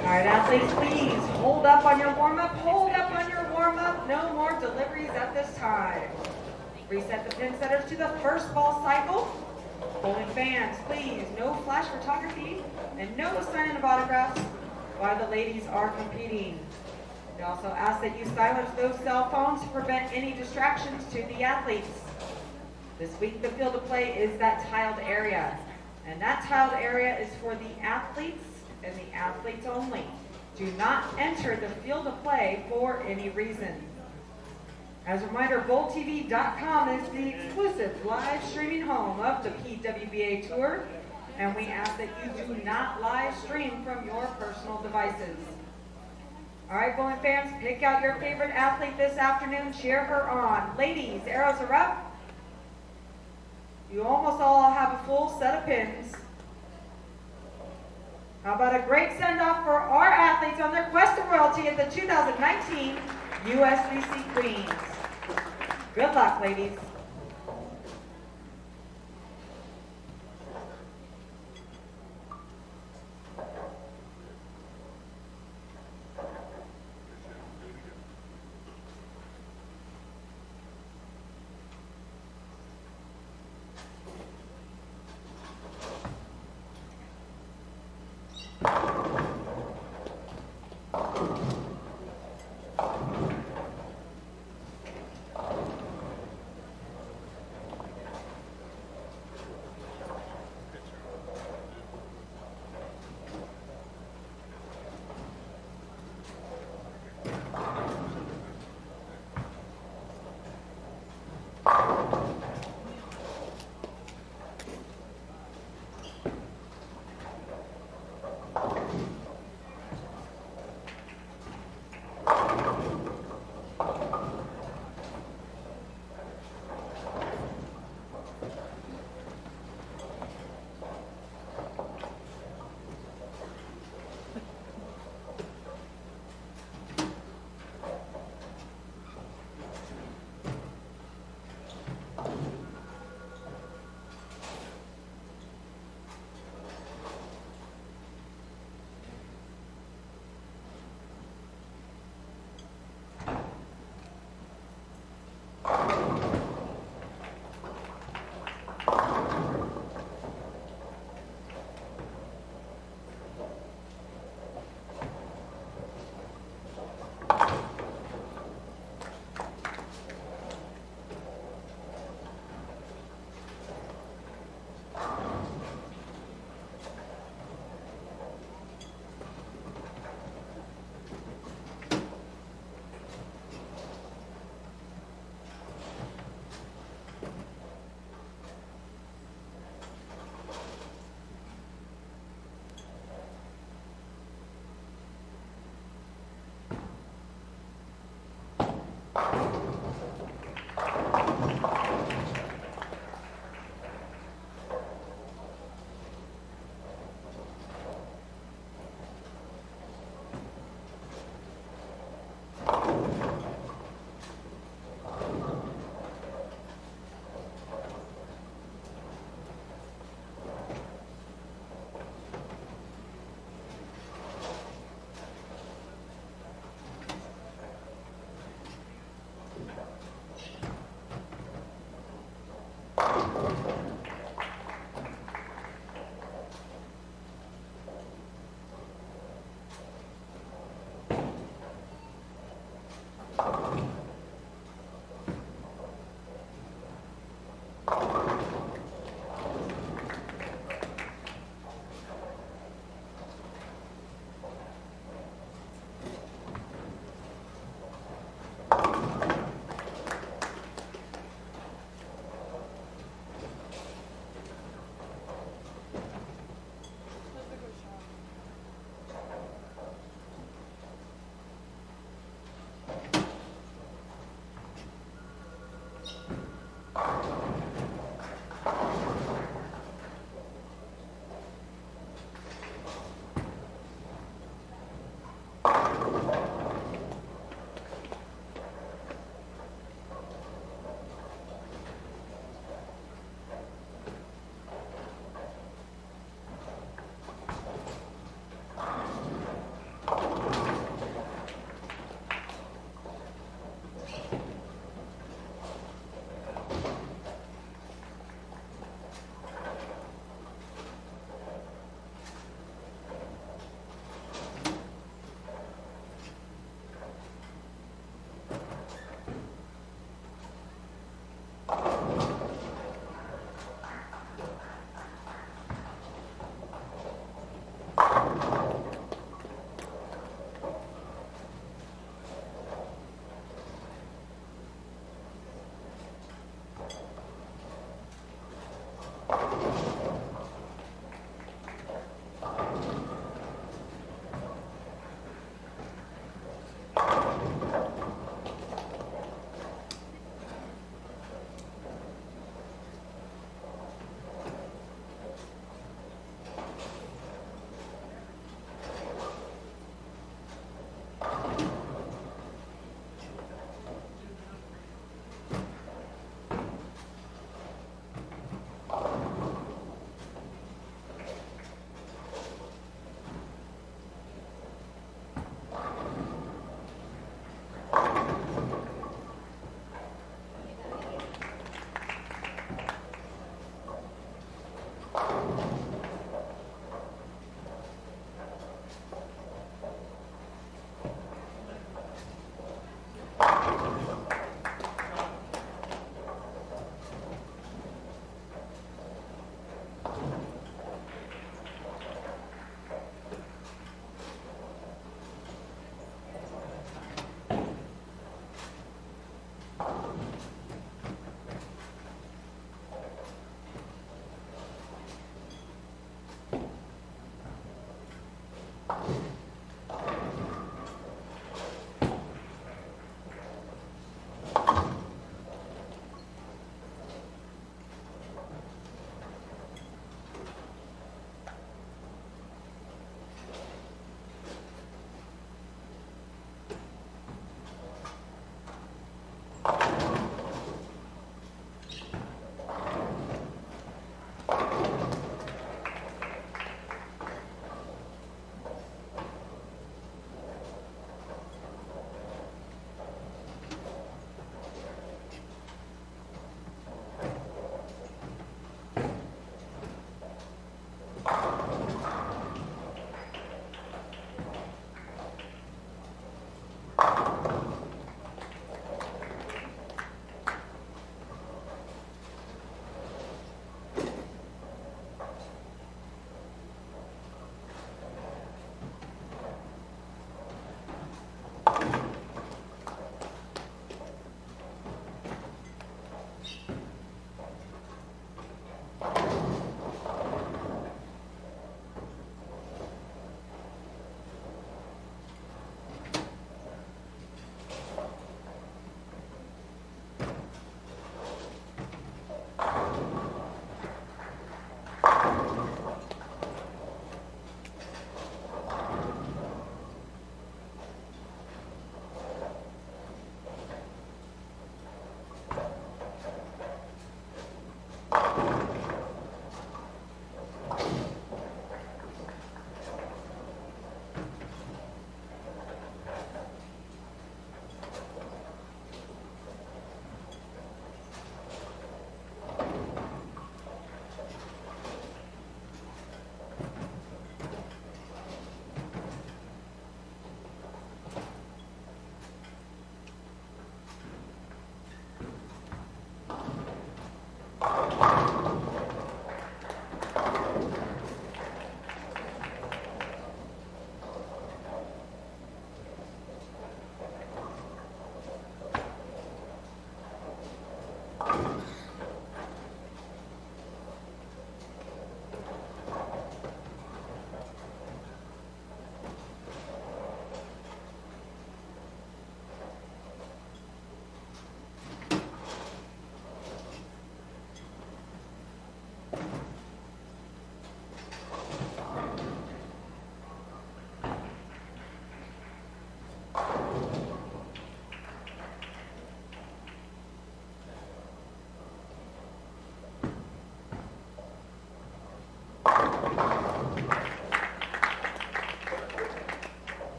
All right, athletes, please hold up on your warm-up. Hold up on your warm-up. No more deliveries at this time. Reset the pin setters to the first ball cycle. Bowling fans, please, no flash photography and no signing of autographs while the ladies are competing. We also ask that you silence those cell phones to prevent any distractions to the athletes. This week, the field of play is that tiled area, and that tiled area is for the athletes and the athletes only. Do not enter the field of play for any reason. As a reminder, BowlTV.com is the exclusive live streaming home of the PWBA Tour, and we ask that you do not live stream from your personal devices. All right, bowling fans, pick out your favorite athlete this afternoon, cheer her on. Ladies, arrows are up. You almost all have a full set of pins. How about a great send-off for our athletes on their quest to royalty at the 2019 USBC Queens. Good luck, ladies.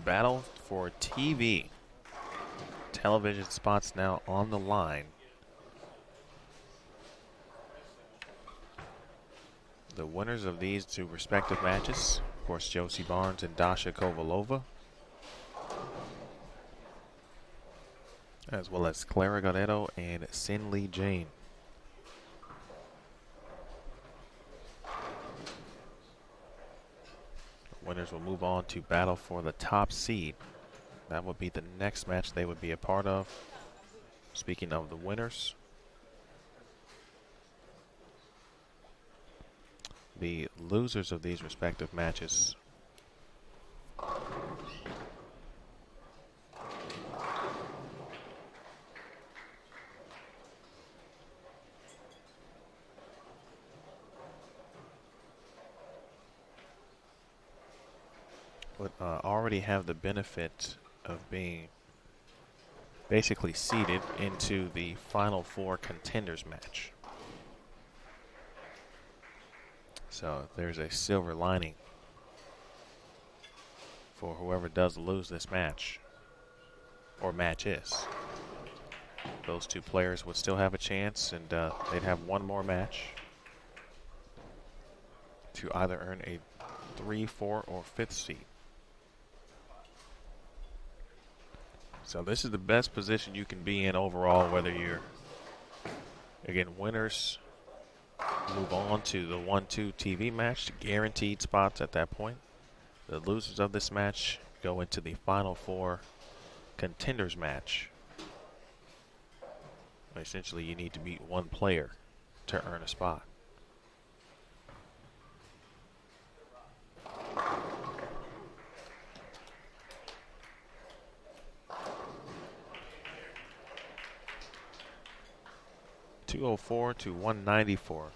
battle for TV. Television spots now on the line. The winners of these two respective matches, of course, Josie Barnes and Dasha Kovalova, as well as Clara Guerrero and Sin Lee Jane. The winners will move on to battle for the top seed. That would be the next match they would be a part of. Speaking of the winners, the losers of these respective matches would already have the benefit of being basically seeded into the Final Four contenders match. So there's a silver lining for whoever does lose this match, or matches. Those two players would still have a chance, and they'd have one more match to either earn a 3, 4, or 5th seed. So this is the best position you can be in overall, whether you're, again, winners move on to the 1-2 TV match, guaranteed spots at that point. The losers of this match go into the Final Four contenders match. Essentially, you need to beat one player to earn a spot. .204 to 194.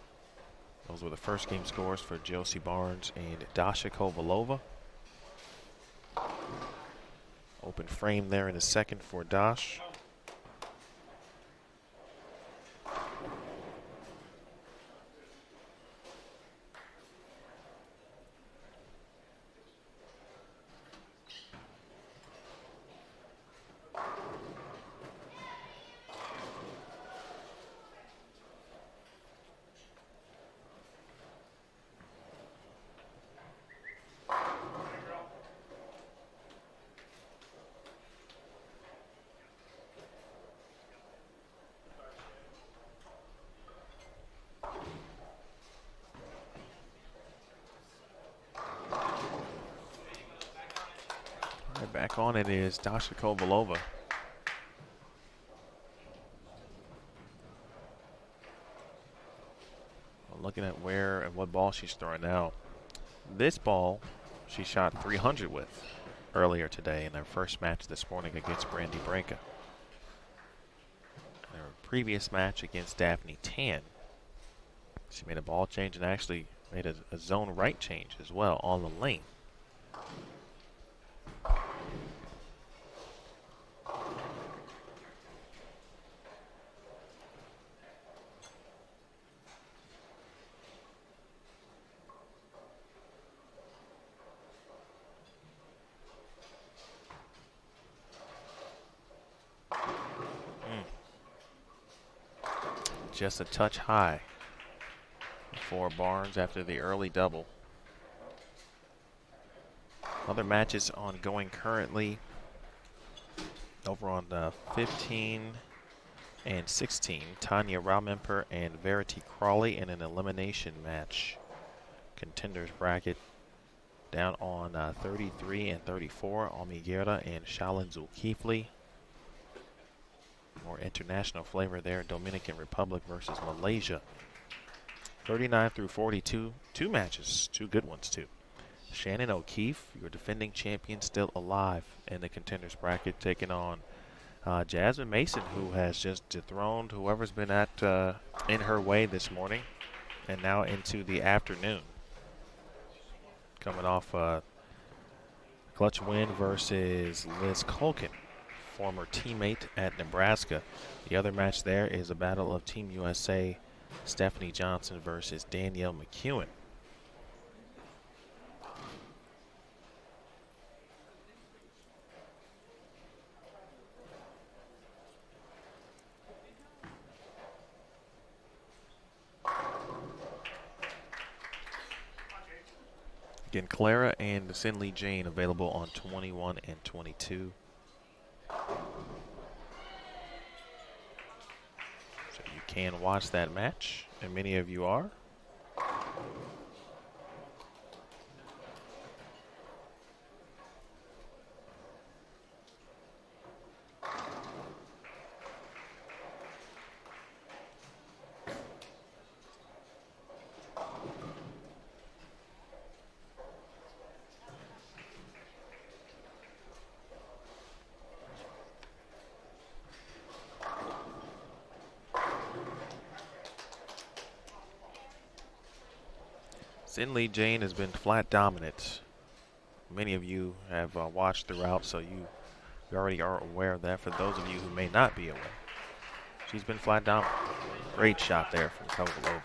Those were the first game scores for Josie Barnes and Dasha Kovalova. Open frame there in the second for Dash. Back on it is Dasha Kovalova. Looking at where and what ball she's throwing now. This ball she shot 300 with earlier today in their first match this morning against Brandy Branca. In her previous match against Daphne Tan, she made a ball change and actually made a zone right change as well on the lane. Just a touch high for Barnes after the early double. Other matches ongoing currently over on 15 and 16. Tanya Raumemper and Verity Crawley in an elimination match. Contenders bracket down on 33 and 34. Almi Guerra and Shalin Zulkifli. More international flavor there. Dominican Republic versus Malaysia. 39 through 42. Two matches. Two good ones, too. Shannon O'Keefe, your defending champion, still alive in the contenders bracket, taking on Jasmine Mason, who has just dethroned whoever's been in her way this morning and now into the afternoon. Coming off a clutch win versus Liz Culkin, former teammate at Nebraska. The other match there is a battle of Team USA, Stephanie Johnson versus Danielle McEwen. Again, Clara and Sin Lee Jane available on 21 and 22. So you can watch that match, and many of you are. Sin Lee Jane has been flat dominant. Many of you have watched throughout, so you already are aware of that. For those of you who may not be aware, she's been flat dominant. Great shot there from Kovalova.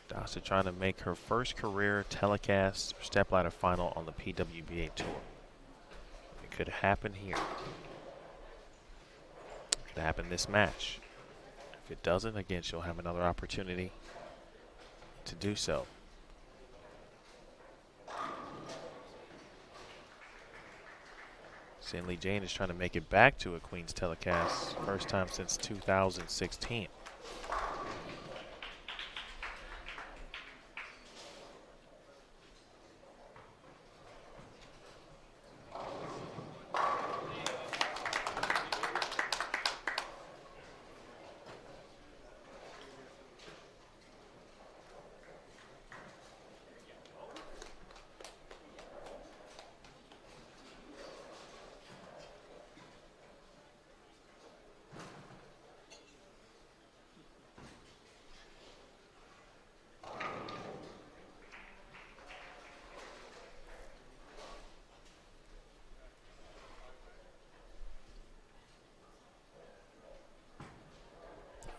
Dasa trying to make her first career telecast stepladder final on the PWBA tour. It could happen here. It could happen this match. If it doesn't, again, she'll have another opportunity to do so. Sin Lee Jane is trying to make it back to a Queens telecast. First time since 2016.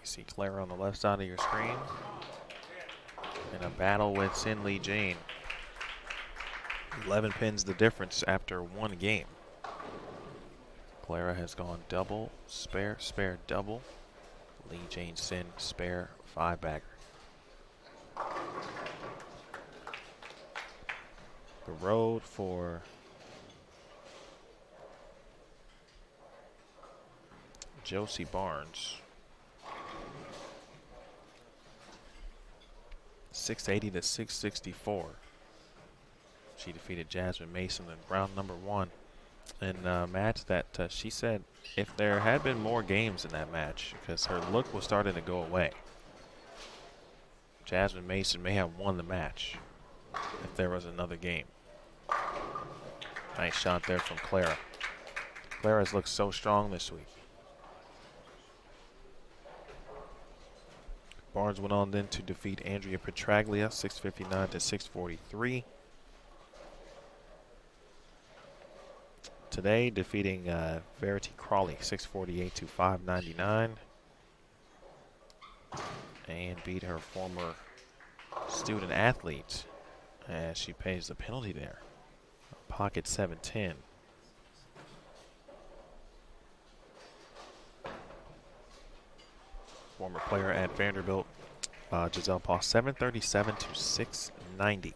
You see Clara on the left side of your screen in a battle with Sin Lee Jane. 11 pins the difference after one game. Clara has gone double, spare, spare, double. Lee Jane Sin, spare, 5-bagger. The road for Josie Barnes. 680 to 664. She defeated Jasmine Mason in round number 1 in a match that she said if there had been more games in that match, because her look was starting to go away, Jasmine Mason may have won the match if there was another game. Nice shot there from Clara. Clara's looked so strong this week. Barnes went on then to defeat Andrea Petraglia, 659 to 643. Today, defeating Verity Crawley, 648 to 599. And beat her former student athlete as she pays the penalty there. Pocket 710. Former player at Vanderbilt, Giselle Paul, 737 to 690.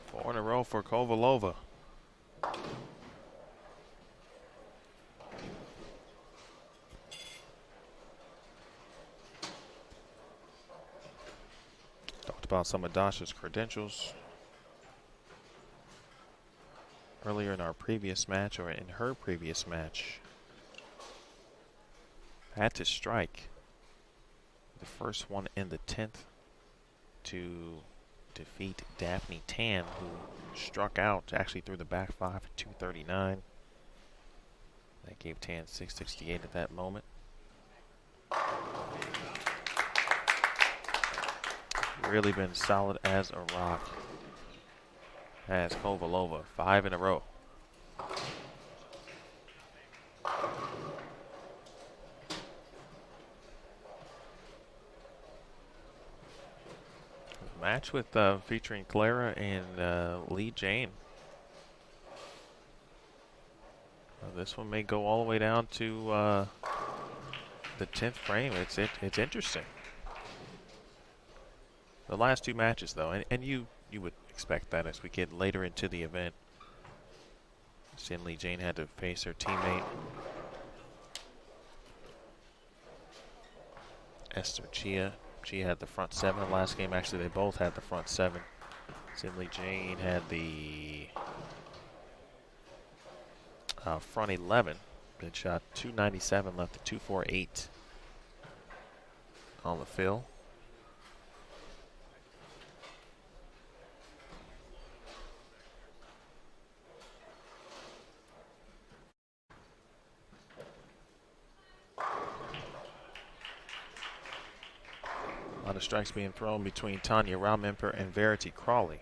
Four in a row for Kovalova. Talked about some of Dasha's credentials earlier in our previous match, or in her previous match had to strike the first one in the 10th to defeat Daphne Tan, who struck out, actually threw the back five for 239. That gave Tan 668 at that moment. Really been solid as a rock. Has Kovalova 5 in a row. Match with featuring Clara and Lee Jane. This one may go all the way down to the 10th frame. It's interesting. The last two matches, though, and you would expect that as we get later into the event. Sin Lee Jane had to face her teammate Esther Chia. She had the front 7 in the last game. Actually, they both had the front 7. Sin Lee Jane had the front 11. It shot 297, left a 248 on the fill. A lot of strikes being thrown between Tanya Raumemper and Verity Crawley.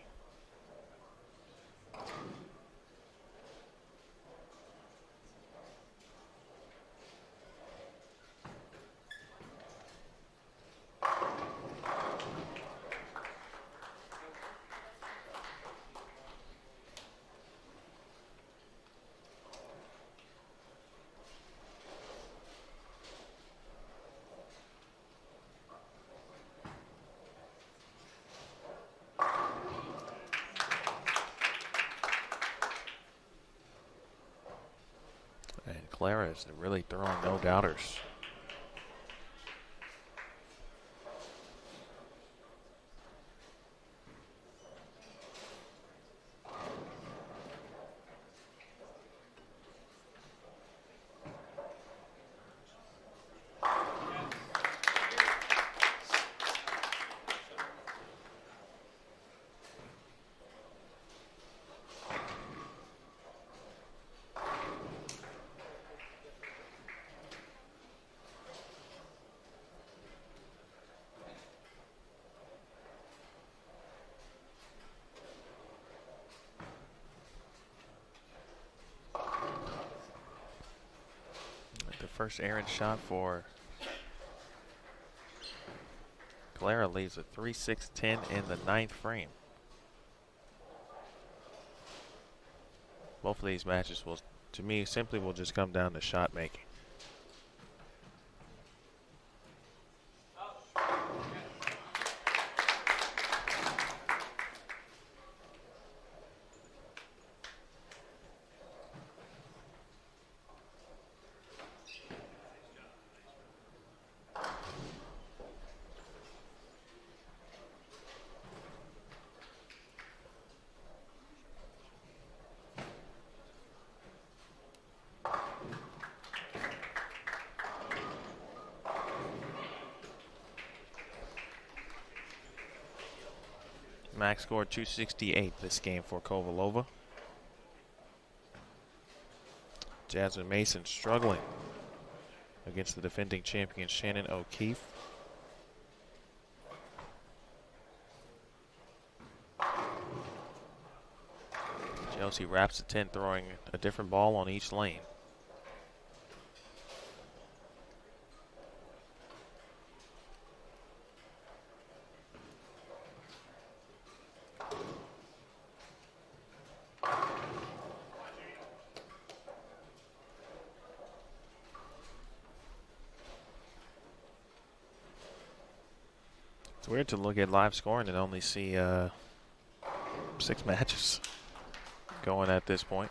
Clara is really throwing no doubters. First errant shot for Clara leaves a 3-6-10 in the 9th frame. Both of these matches will, to me, simply will just come down to shot making. Max scored 268 this game for Kovalova. Jasmine Mason struggling against the defending champion Shannon O'Keefe. Chelsea wraps the 10, throwing a different ball on each lane. It's weird to look at live scoring and only see 6 matches going at this point.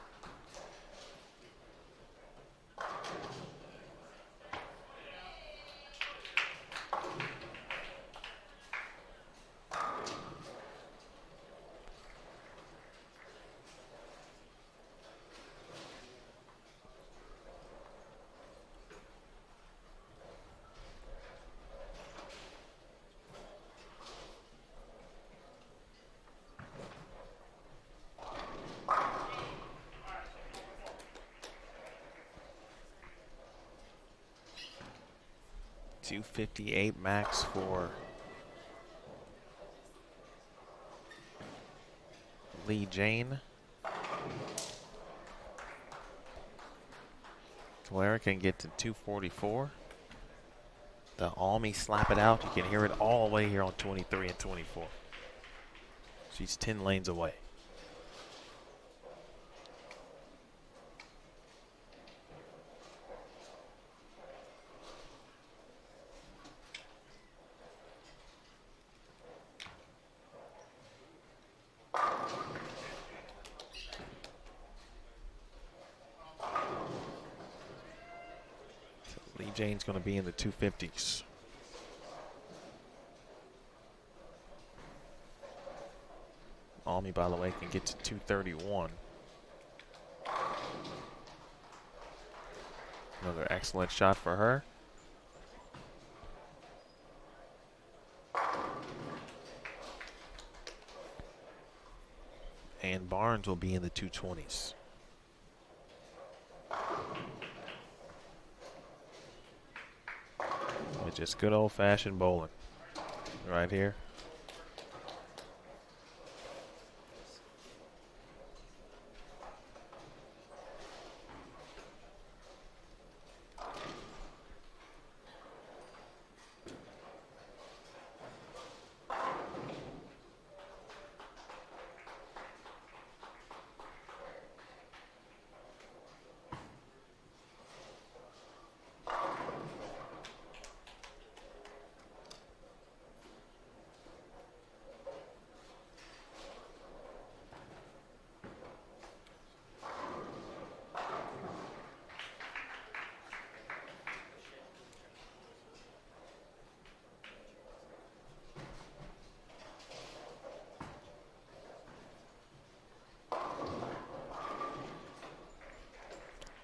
258 max for Lee Jane. Clara can get to 244. The Almy slap it out. You can hear it all the way here on 23 and 24. She's 10 lanes away. Lee Jane's going to be in the 250s. Almy, by the way, can get to 231. Another excellent shot for her. And Barnes will be in the 220s. It's just good old-fashioned bowling right here.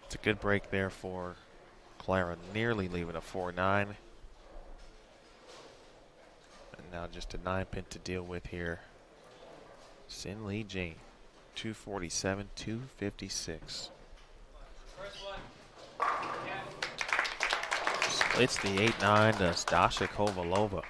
It's a good break there for Clara, nearly leaving a 4-9. And now just a 9-pin to deal with here. Sin Lee Jane, 247, 256. Splits the 8-9 to Stasha Kovalova.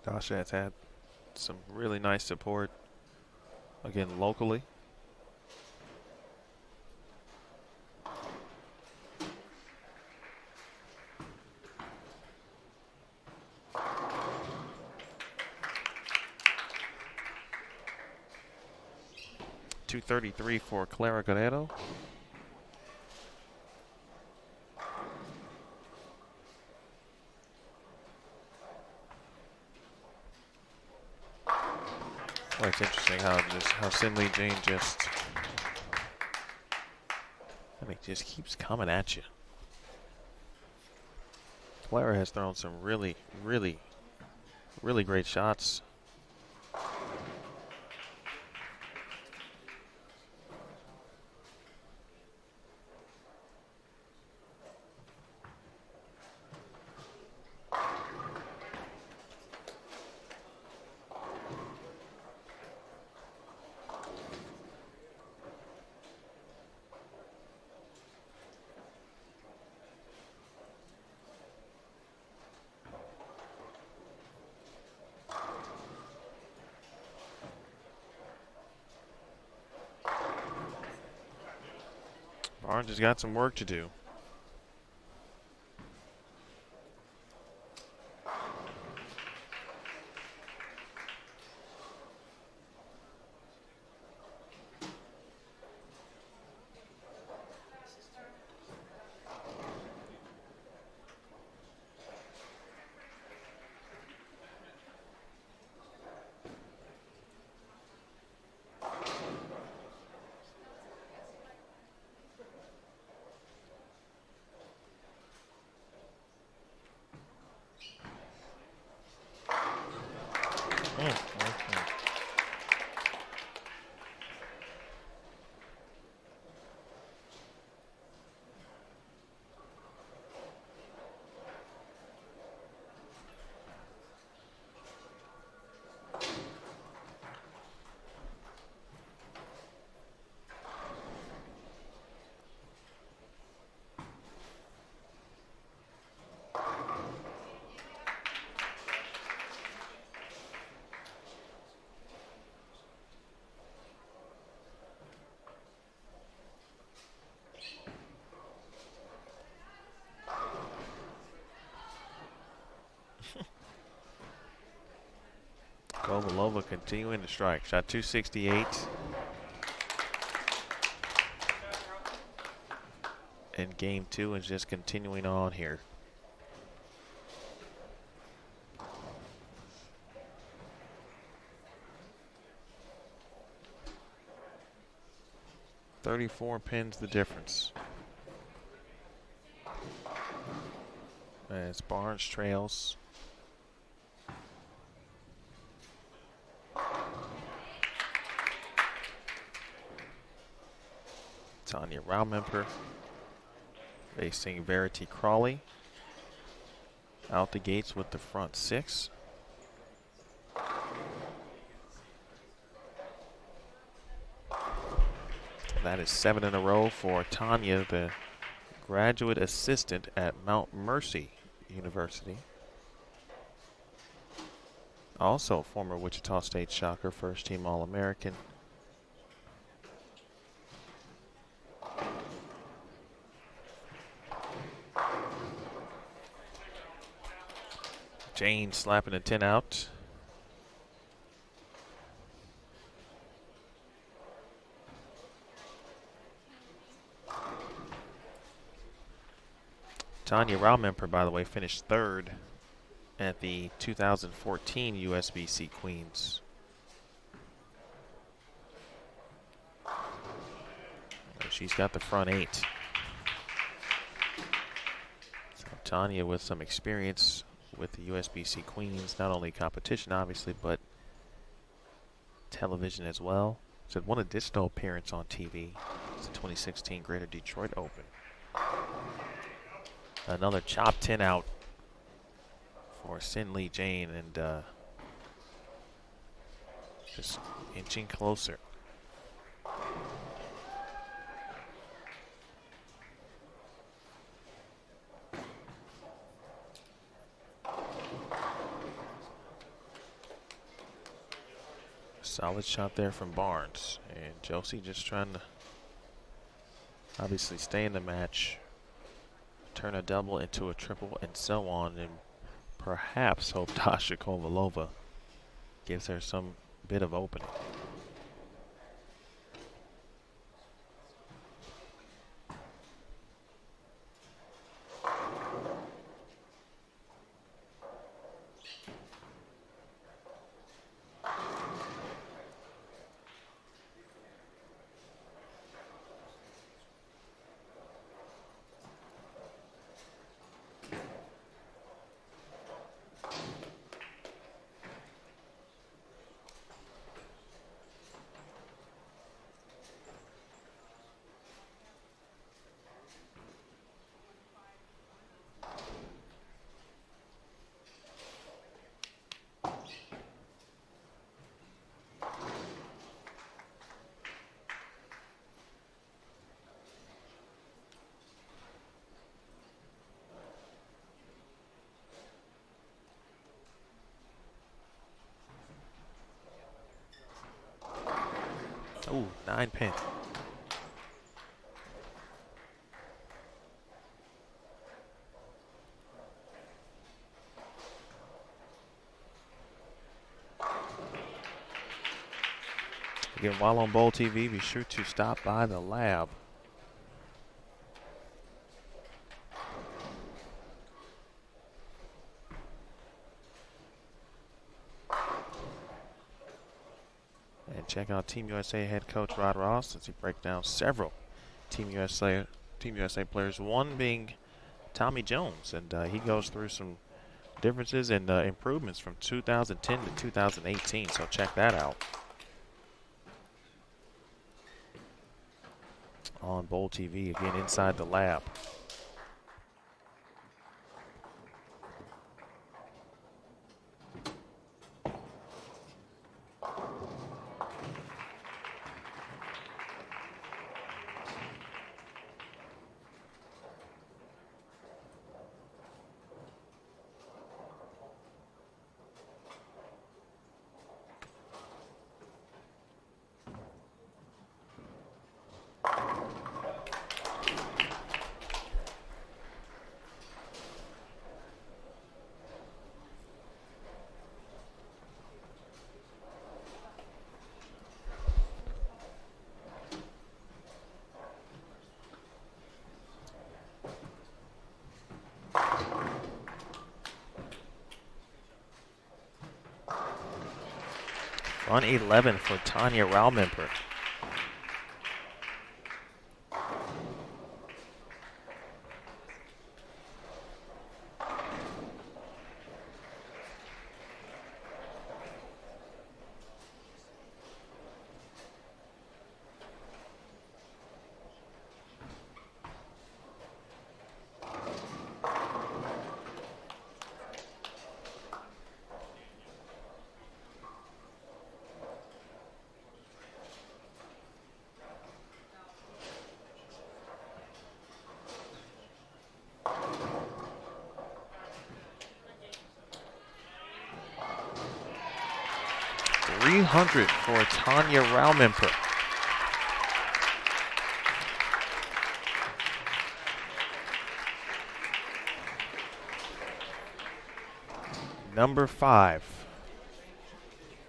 Dasha has had some really nice support, again, locally. .233 for Clara Guerrero. Well, it's interesting how Sin Lee Jane just, just keeps coming at you. Clara has thrown some really great shots. Barnes has got some work to do. Kovalova continuing to strike. Shot 268. And game 2 is just continuing on here. .34 pins the difference. As Barnes trails. Tanya Raumemper facing Verity Crawley. Out the gates with the front 6. That is 7 in a row for Tanya, the graduate assistant at Mount Mercy University. Also former Wichita State Shocker, first team All-American. Jane slapping a 10 out. Tanya Raumemper, by the way, finished 3rd at the 2014 USBC Queens. She's got the front 8. So Tanya with some experience with the USBC Queens, not only competition obviously, but television as well. She had one additional appearance on TV. It's the 2016 Greater Detroit Open. Another chop 10 out for Sin Lee Jane, and just inching closer. Solid shot there from Barnes, and Josie just trying to obviously stay in the match, turn a double into a triple, and so on, and perhaps hope Dasha Kovalova gives her some bit of opening. Ooh, 9 pin. Again, while on Bowl TV, be sure to stop by the lab. And check out Team USA head coach Rod Ross as he breaks down several Team USA players, one being Tommy Jones, and he goes through some differences and improvements from 2010 to 2018, so check that out on Bowl TV, again inside the lab. 111 for Tanya Raumemper. .300 for Tanya Raumemper. Number 5.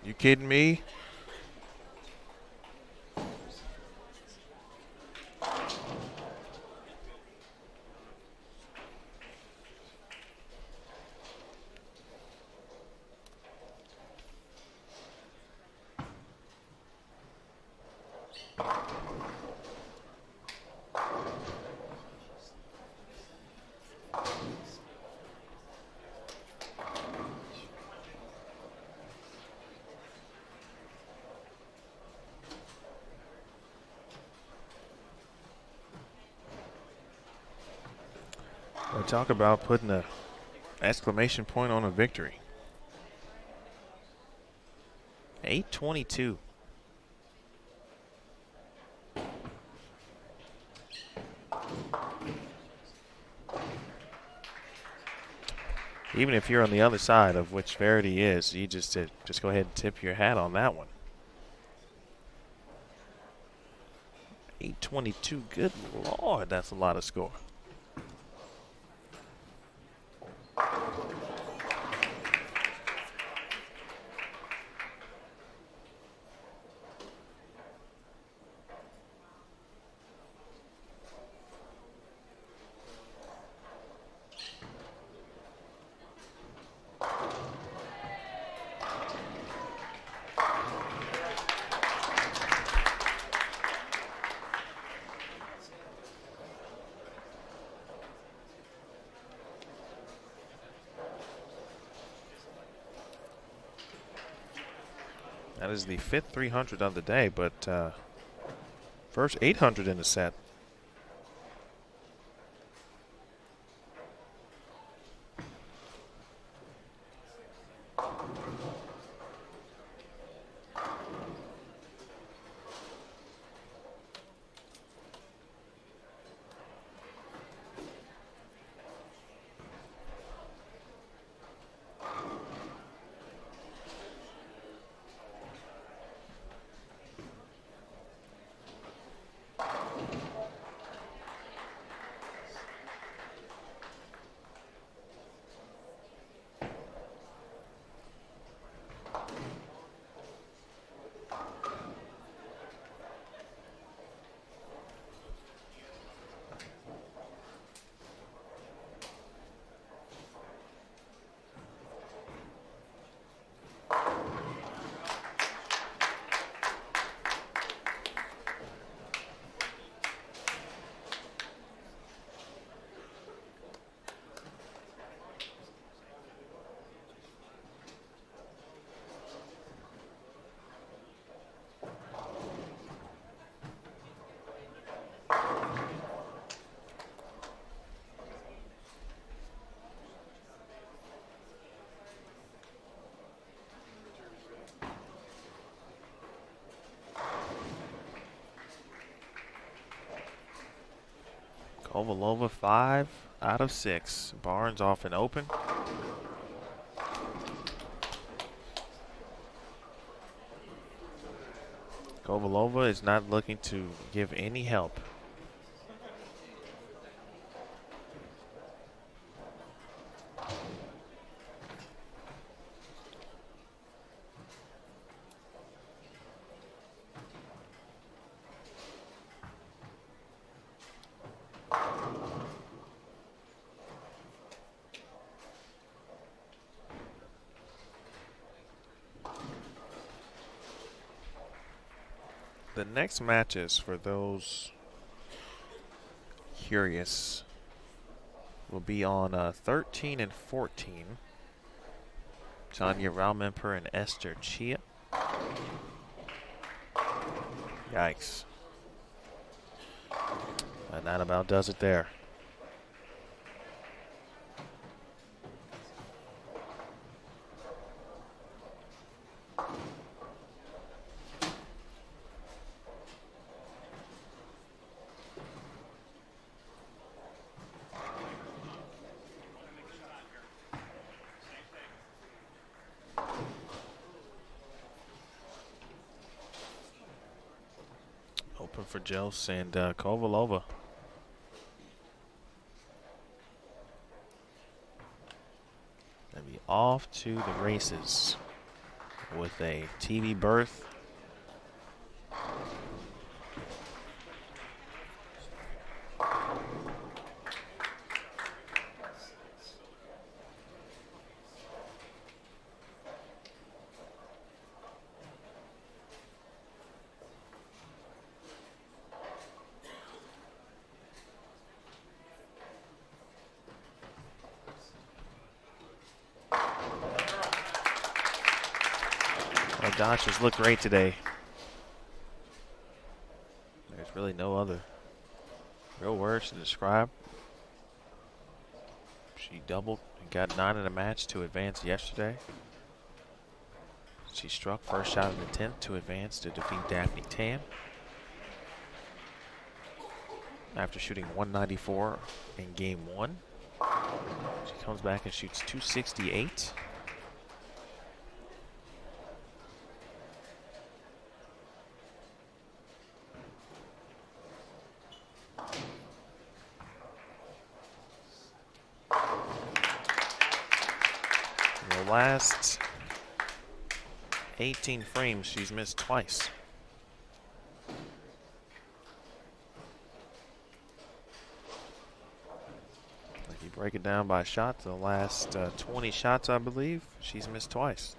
You kidding me? We'll talk about putting an exclamation point on a victory. 8:22. Even if you're on the other side of which Verity is, you just go ahead and tip your hat on that one. 8:22. Good Lord, that's a lot of score. That is the 5th 300 of the day, but first 800 in the set. Kovalova 5 out of 6. Barnes off and open. Kovalova is not looking to give any help. The next matches, for those curious, will be on 13 and 14. Tanya Raumemper and Esther Chia. Yikes. And that about does it there. Open for Jels and Kovalova. Gonna be off to the races with a TV berth. Dodgers look great today. There's really no other real words to describe. She doubled and got 9 in a match to advance yesterday. She struck first shot of the 10th to advance to defeat Daphne Tan. After shooting 194 in game 1, she comes back and shoots 268. Last 18 frames, she's missed twice. If you break it down by shot, the last 20 shots, I believe, she's missed twice.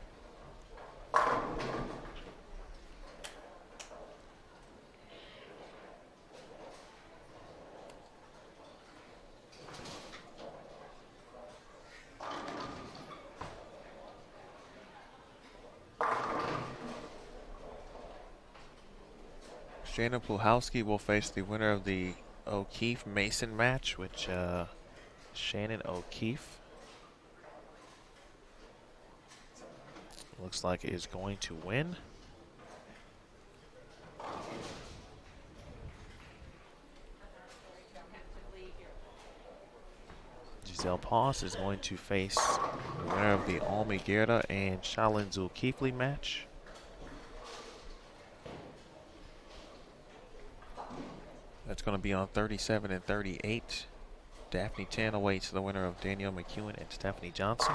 Jana Puhalski will face the winner of the O'Keefe-Mason match, which Shannon O'Keefe looks like is going to win. Giselle Paus is going to face the winner of the Almi Gerda and Shalin Zulkifli match. That's going to be on 37 and 38. Daphne Tan awaits the winner of Danielle McEwen and Stephanie Johnson.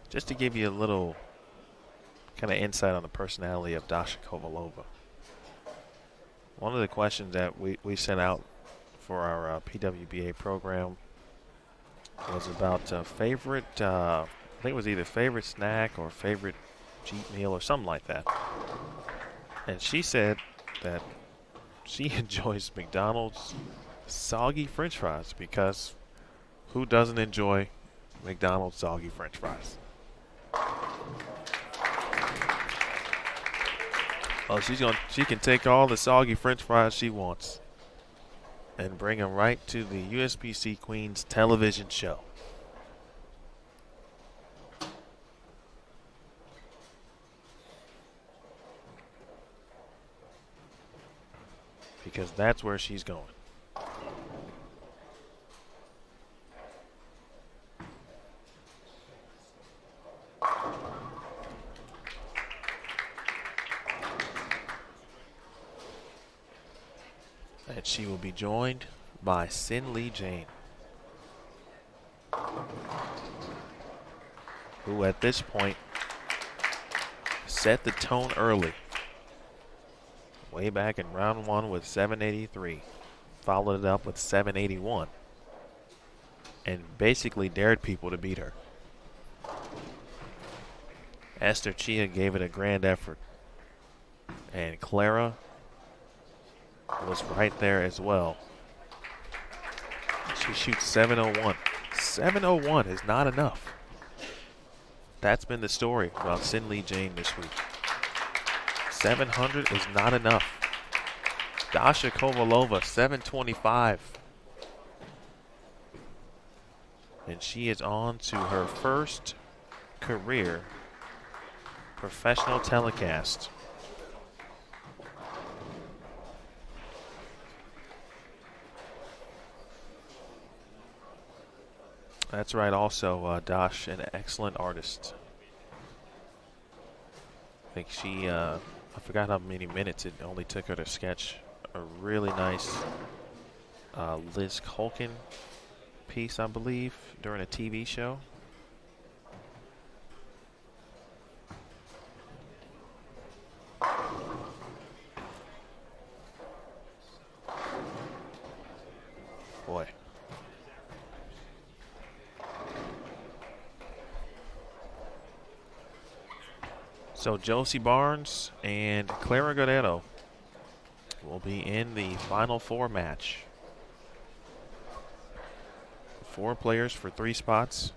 Just to give you a little kind of insight on the personality of Dasha Kovalova. One of the questions that we sent out for our PWBA program was about favorite, I think it was either favorite snack or favorite cheat meal or something like that. And she said that she enjoys McDonald's soggy French fries, because who doesn't enjoy McDonald's soggy French fries? Oh, she can take all the soggy French fries she wants and bring them right to the USBC Queens television show. because that's where she's going. And she will be joined by Sin Lee Jane, who at this point set the tone early. Way back in round one with 783. Followed it up with 781. And basically dared people to beat her. Esther Chia gave it a grand effort. And Clara was right there as well. She shoots 701. 701 is not enough. That's been the story about Sin Lee Jane this week. 700 is not enough. Dasha Kovalova, 725. And she is on to her first career professional telecast. That's right, also, Dash, an excellent artist. I think she, I forgot how many minutes it only took her to sketch a really nice Liz Culkin piece, I believe, during a TV show. Boy. So Josie Barnes and Clara Guerrero will be in the Final Four match. 4 players for 3 spots.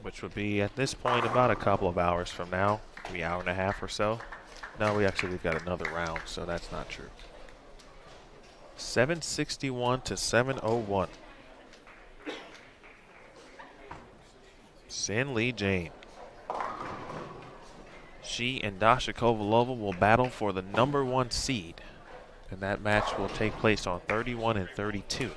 Which would be at this point about a couple of hours from now, maybe an hour and a half or so. No, we've got another round, so that's not true. 761 to 701. Sin Lee Jane. She and Dasha Kovalova will battle for the #1 seed. And that match will take place on 31 and 32.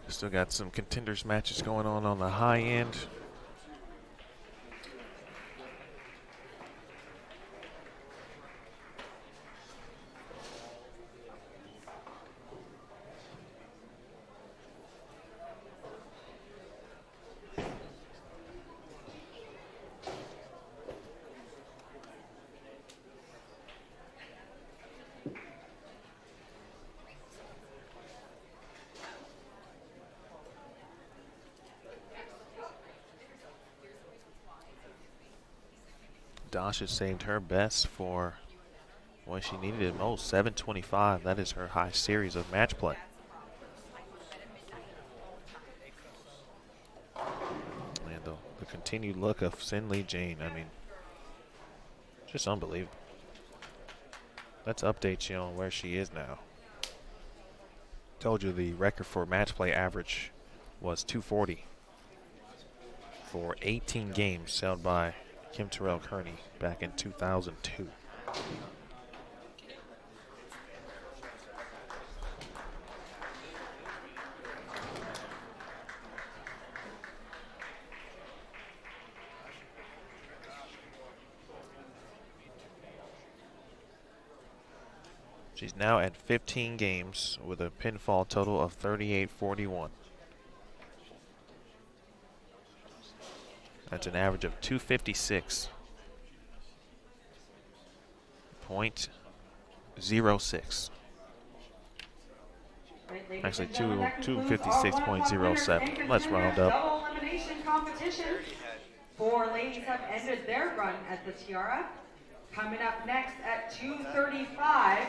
Still got some contenders matches going on the high end. Dasha saved her best for when she needed it most, 725. That is her high series of match play. And the continued look of Sin Lee Jane, I mean, just unbelievable. Let's update you on where she is now. Told you the record for match play average was 240 for 18 games held by Kim Terrell-Kearney back in 2002. She's now at 15 games with a pinfall total of 38-41. That's an average of 256.06. Actually, 256.07. Let's round up. Double elimination competition. 4 ladies have ended their run at the Tiara. Coming up next at 2:35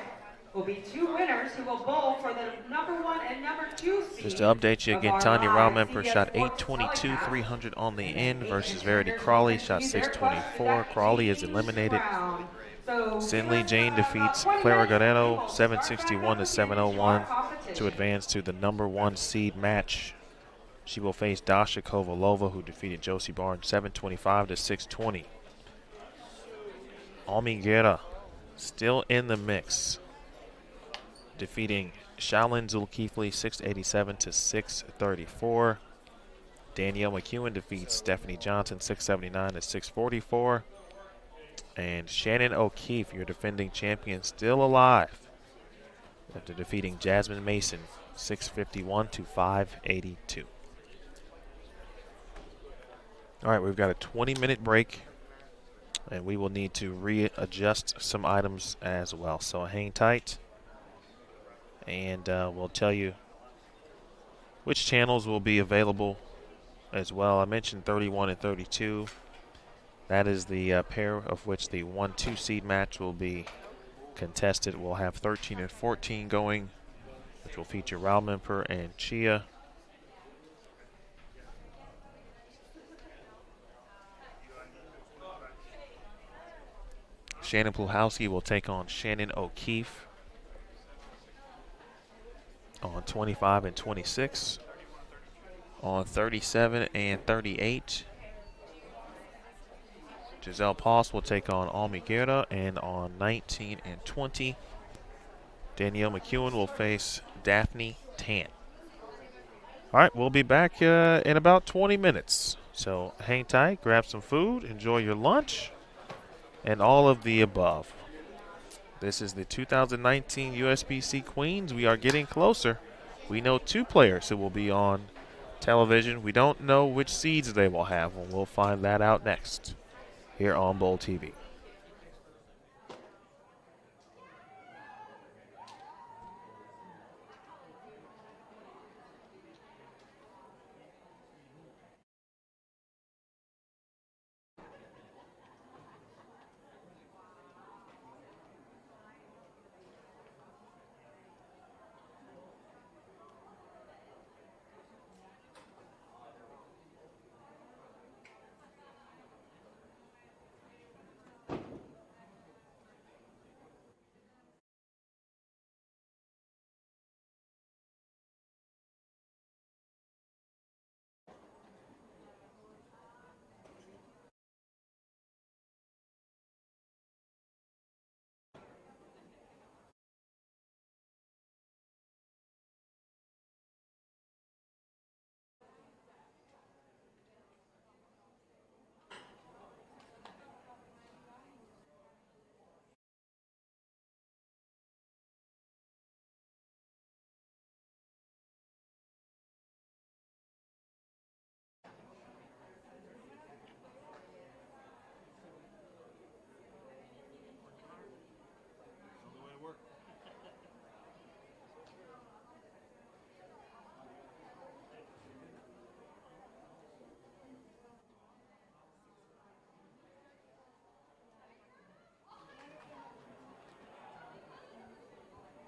will be 2 winners who will bowl for the #1 and #2 seed. Just to update you of again, our Tanya live Raumenper CBS shot Sports 822, telecast. 300 on the And end each versus Verity contender Crawley, will shot receive their question that 624. Crawley is changed eliminated. round. So give Sinley us Jane about defeats 20 Clara minutes and we Guerrero will start back 761 up to again into our 701 to competition. advance to the #1 seed match. She will face Dasha Kovalova, who defeated Josie Barnes 725 to 620. Almiguera still in the mix, defeating Shaolin Zulkifli 687 to 634. Danielle McEwen defeats Stephanie Johnson 679 to 644. And Shannon O'Keefe, your defending champion, still alive after defeating Jasmine Mason 651 to 582. All right, we've got a 20-minute break, and we will need to readjust some items as well. So hang tight, and we'll tell you which channels will be available as well. I mentioned 31 and 32. That is the pair of which the 1-2 seed match will be contested. We'll have 13 and 14 going, which will feature Raumenper and Chia. Shannon Pluhowski will take on Shannon O'Keefe on 25 and 26. On 37 and 38, Giselle Poss will take on Almiguera, and on 19 and 20, Danielle McEwen will face Daphne Tan. All right, we'll be back in about 20 minutes. So hang tight, grab some food, enjoy your lunch, and all of the above. This is the 2019 USBC Queens. We are getting closer. We know 2 players who will be on television. We don't know which seeds they will have, and we'll find that out next here on Bowl TV.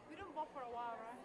We don't bowl for a while, right?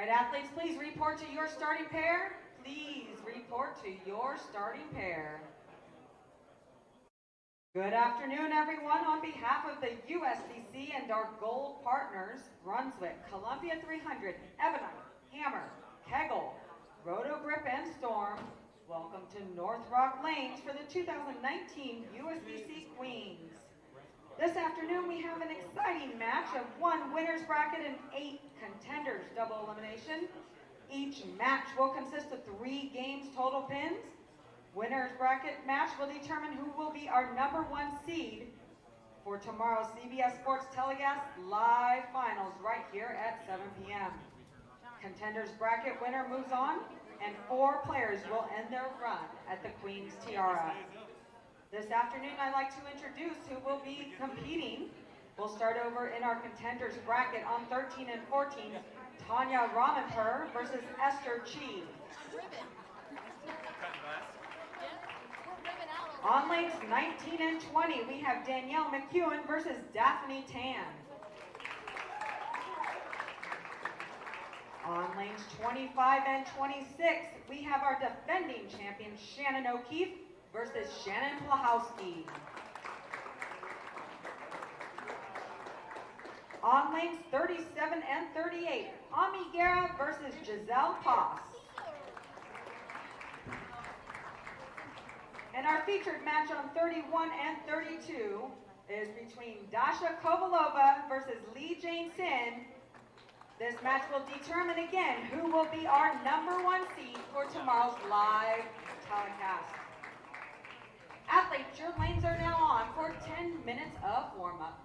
right, athletes, please report to your starting pair. Please report to your starting pair. Good afternoon, everyone. On behalf of the USBC and our gold partners, Brunswick, Columbia 300, Ebonite, Hammer, Kegel, Roto Grip, and Storm, welcome to North Rock Lanes for the 2019 USBC Queens. This afternoon, we have an exciting match of 1 winner's bracket and 8 contenders double elimination. Each match will consist of 3 games total pins. Winner's bracket match will determine who will be our #1 seed for tomorrow's CBS Sports Telecast live finals right here at 7 p.m. Contenders bracket winner moves on, and 4 players will end their run at the Queen's Tiara. This afternoon, I'd like to introduce who will be competing. We'll start over in our contenders bracket on 13 and 14, Tanya Ramenper versus Esther Chi. On lanes 19 and 20, we have Danielle McEwen versus Daphne Tan. On lanes 25 and 26, we have our defending champion Shannon O'Keefe versus Shannon Plahowski. On lanes 37 and 38, Ami Guerra versus Giselle Poss. And our featured match on 31 and 32 is between Dasha Kovalova versus Lee Jane Sin. This match will determine again who will be our #1 seed for tomorrow's live telecast. Athletes, your lanes are now on for 10 minutes of warm-up.